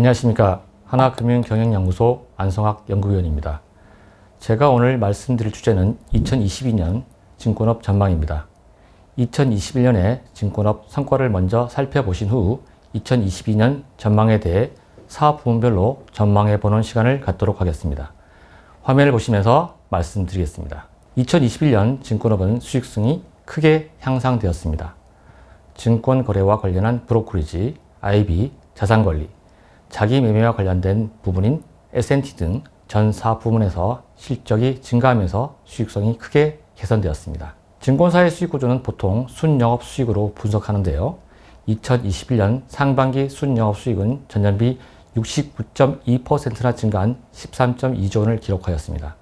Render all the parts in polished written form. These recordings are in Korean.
안녕하십니까. 하나금융경영연구소 안성학 연구위원입니다. 제가 오늘 말씀드릴 주제는 2022년 증권업 전망입니다. 2021년의 증권업 성과를 먼저 살펴보신 후 2022년 전망에 대해 사업 부문별로 전망해보는 시간을 갖도록 하겠습니다. 화면을 보시면서 말씀드리겠습니다. 2021년 증권업은 수익성이 크게 향상되었습니다. 증권 거래와 관련한 브로커리지, IB, 자산관리, 자기 매매와 관련된 부분인 S&T 등 전 사업 부문에서 실적이 증가하면서 수익성이 크게 개선되었습니다. 증권사의 수익 구조는 보통 순영업 수익으로 분석하는데요. 2021년 상반기 순영업 수익은 전년비 69.2%나 증가한 13.2조 원을 기록하였습니다.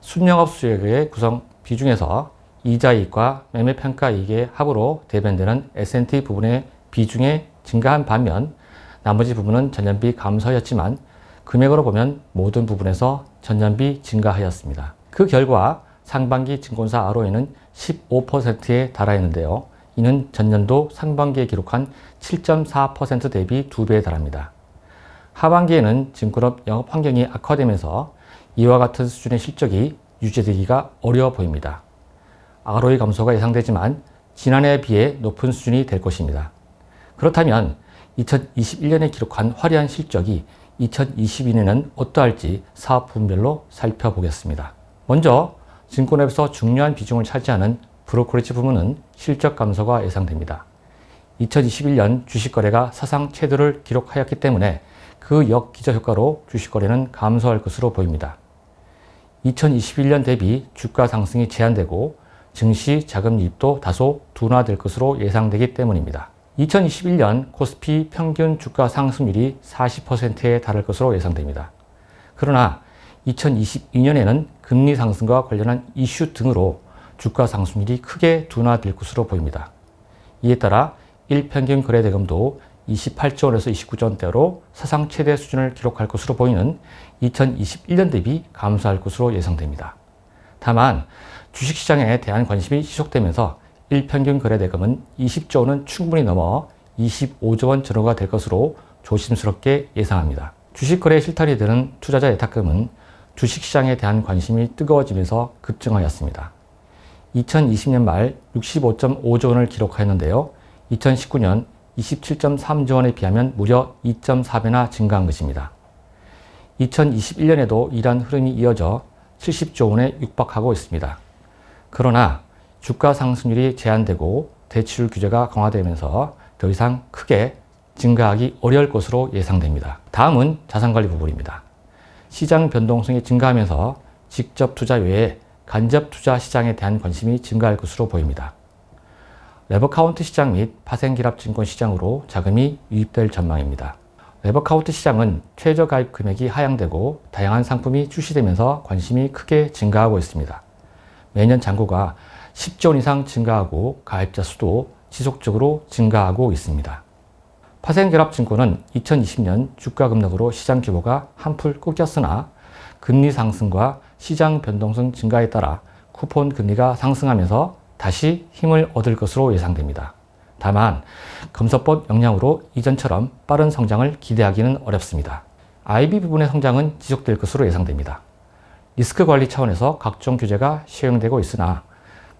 순영업 수익의 구성 비중에서 이자이익과 매매평가이익의 합으로 대변되는 S&T 부분의 비중이 증가한 반면 나머지 부분은 전년비 감소하였지만 금액으로 보면 모든 부분에서 전년비 증가하였습니다. 그 결과 상반기 증권사 ROE는 15%에 달하였는데요. 이는 전년도 상반기에 기록한 7.4% 대비 2배에 달합니다. 하반기에는 증권업 영업 환경이 악화되면서 이와 같은 수준의 실적이 유지되기가 어려워 보입니다. ROE 감소가 예상되지만 지난해에 비해 높은 수준이 될 것입니다. 그렇다면 2021년에 기록한 화려한 실적이 2022년에는 어떠할지 사업 부문별로 살펴보겠습니다. 먼저 증권업에서 중요한 비중을 차지하는 브로커리지 부문은 실적 감소가 예상됩니다. 2021년 주식거래가 사상 최대를 기록하였기 때문에 그 역기저 효과로 주식거래는 감소할 것으로 보입니다. 2021년 대비 주가 상승이 제한되고 증시 자금 유입도 다소 둔화될 것으로 예상되기 때문입니다. 2021년 코스피 평균 주가 상승률이 40%에 달할 것으로 예상됩니다. 그러나 2022년에는 금리 상승과 관련한 이슈 등으로 주가 상승률이 크게 둔화될 것으로 보입니다. 이에 따라 일평균 거래대금도 28조 원에서 29조 원대로 사상 최대 수준을 기록할 것으로 보이는 2021년 대비 감소할 것으로 예상됩니다. 다만 주식시장에 대한 관심이 지속되면서 일평균 거래대금은 20조 원은 충분히 넘어 25조 원 전후가 될 것으로 조심스럽게 예상합니다. 주식거래에 실탄이 되는 투자자 예탁금은 주식시장에 대한 관심이 뜨거워지면서 급증하였습니다. 2020년 말 65.5조 원을 기록하였는데요. 2019년 27.3조 원에 비하면 무려 2.4배나 증가한 것입니다. 2021년에도 이러한 흐름이 이어져 70조 원에 육박하고 있습니다. 그러나 주가 상승률이 제한되고 대출 규제가 강화되면서 더 이상 크게 증가하기 어려울 것으로 예상됩니다. 다음은 자산관리 부분입니다. 시장 변동성이 증가하면서 직접 투자 외에 간접 투자 시장에 대한 관심이 증가할 것으로 보입니다. 레버카운트 시장 및 파생기랍 증권 시장으로 자금이 유입될 전망입니다. 레버카운트 시장은 최저 가입 금액이 하향되고 다양한 상품이 출시되면서 관심이 크게 증가하고 있습니다. 매년 잔고가 10조 원 이상 증가하고 가입자 수도 지속적으로 증가하고 있습니다. 파생결합증권은 2020년 주가 급락으로 시장 규모가 한풀 꺾였으나 금리 상승과 시장 변동성 증가에 따라 쿠폰 금리가 상승하면서 다시 힘을 얻을 것으로 예상됩니다. 다만 검사법 영향으로 이전처럼 빠른 성장을 기대하기는 어렵습니다. IB 부분의 성장은 지속될 것으로 예상됩니다. 리스크 관리 차원에서 각종 규제가 시행되고 있으나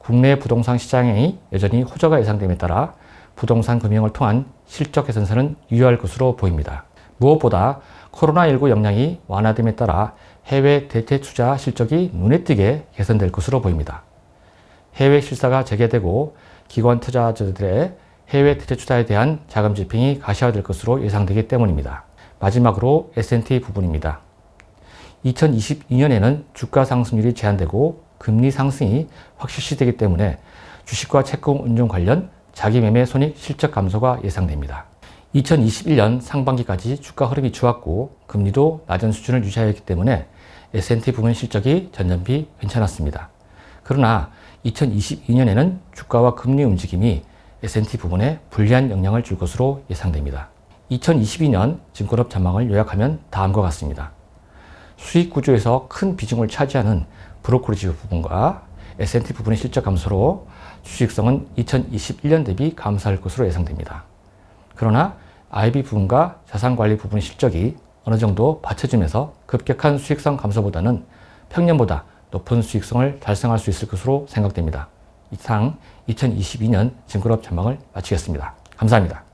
국내 부동산 시장이 여전히 호조가 예상됨에 따라 부동산 금융을 통한 실적 개선세는 유효할 것으로 보입니다. 무엇보다 코로나19 영향이 완화됨에 따라 해외 대체 투자 실적이 눈에 띄게 개선될 것으로 보입니다. 해외 실사가 재개되고 기관 투자자들의 해외 대체 투자에 대한 자금 집행이 가시화될 것으로 예상되기 때문입니다. 마지막으로 S&T 부분입니다. 2022년에는 주가 상승률이 제한되고 금리 상승이 확실시되기 때문에 주식과 채권 운용 관련 자기 매매 손익 실적 감소가 예상됩니다. 2021년 상반기까지 주가 흐름이 좋았고 금리도 낮은 수준을 유지하였기 때문에 S&T 부문 실적이 전년비 괜찮았습니다. 그러나 2022년에는 주가와 금리 움직임이 S&T 부분에 불리한 영향을 줄 것으로 예상됩니다. 2022년 증권업 전망을 요약하면 다음과 같습니다. 수익 구조에서 큰 비중을 차지하는 브로커리지 부분과 S&T 부분의 실적 감소로 주식성은 2021년 대비 감소할 것으로 예상됩니다. 그러나 IB 부분과 자산관리 부분 실적이 어느 정도 받쳐지면서 급격한 수익성 감소보다는 평년보다 높은 수익성을 달성할 수 있을 것으로 생각됩니다. 이상 2022년 증권업 전망을 마치겠습니다. 감사합니다.